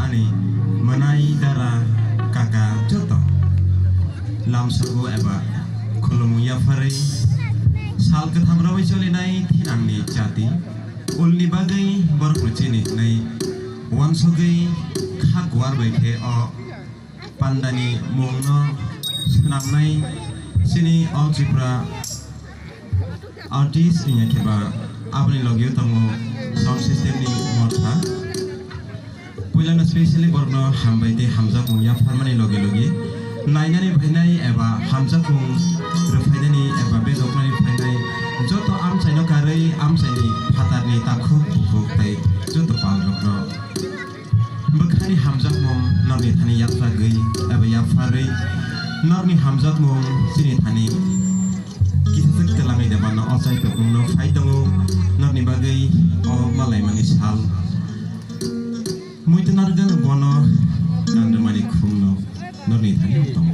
ani manai dara kaka joto lamsago eba khulumu yafarai sal kethamrabai solinai thinangni jati ulni bagai borokno chini nai wansogai khagwar baithe o pandani mungno snamnai sini algebra artist nya keba abni logyo tango sound system ni motha puilana specially borno hambaide hamza mungya farmani loge loge nainani bhainai eba hamza kung rufaidani eba bedoknani bhainai joto amchaino karai amchaini phatarni takhu khu tai joto pal rokno bkhani hamza mung norni thani yatra gai eba yafarai norni hamza mung sini thani kisah telangai depan osai kepungno faitongo norni bagai o malai mani sal muito nargan bono kandre mani khumno norni thani tong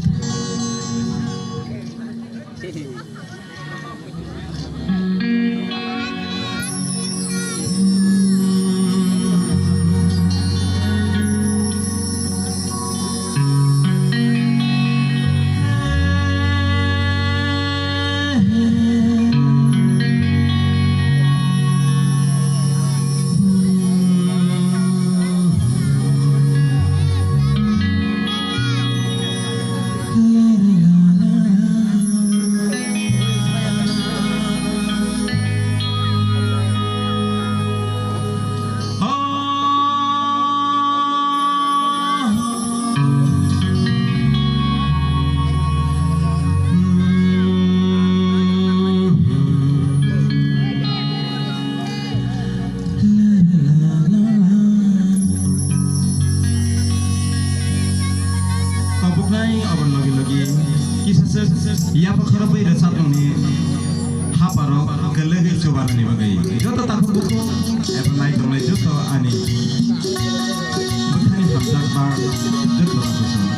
या पखरा बै रसातनि हापारो गलेगे चोबारनि बागै जतो ताखु बुखु एबा नाय दंनाय जतो आनि बुखानि हाबजाक बा जतो बुखु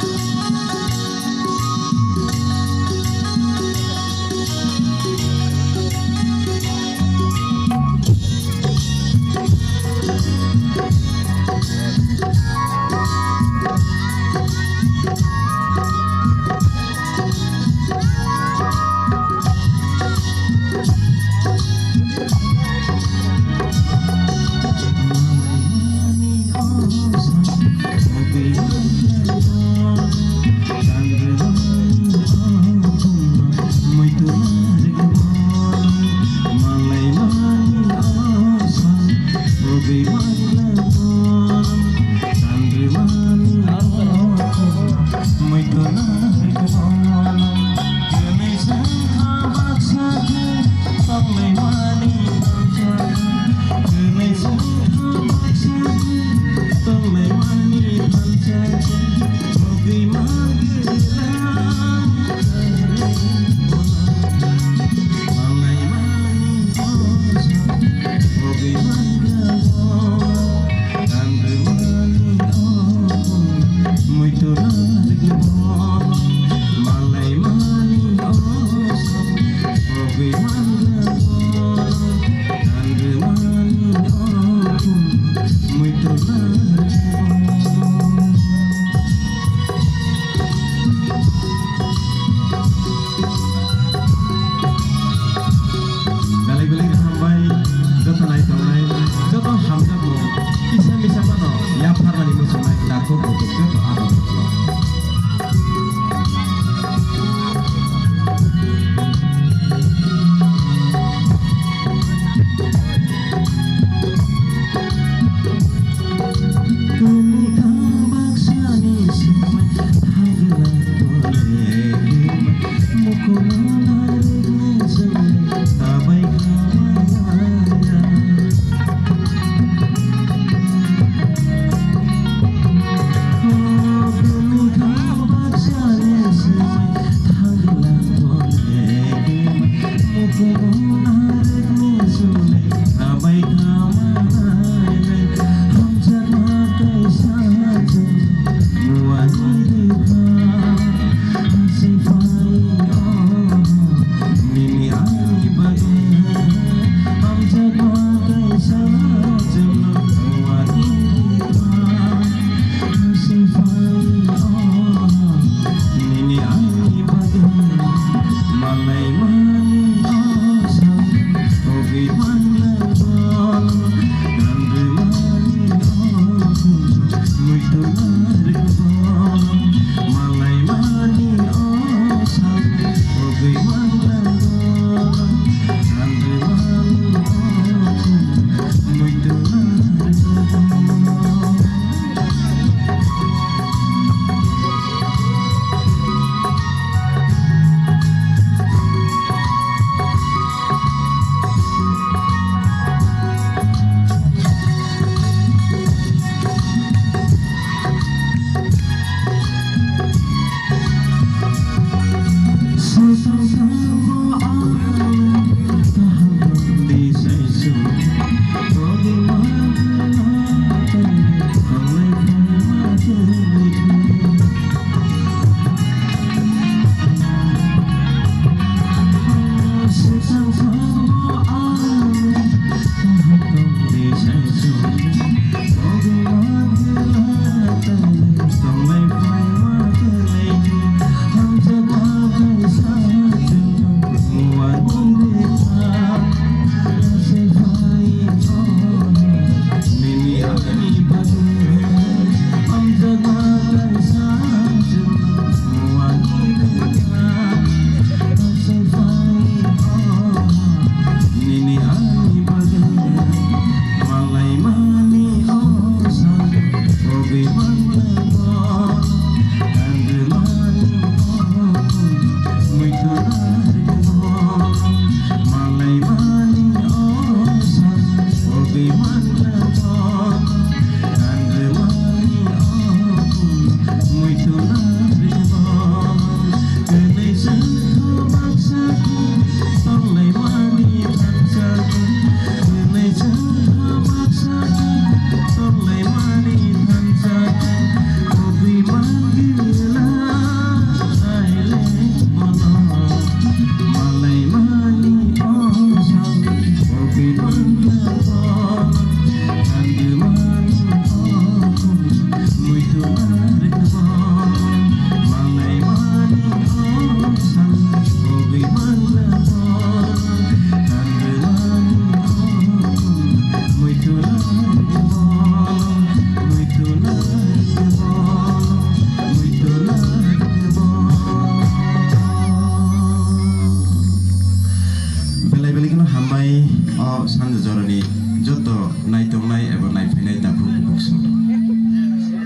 सानजा जरानि जत नायतंनाय एबा नायफैनाय दाफोरखौ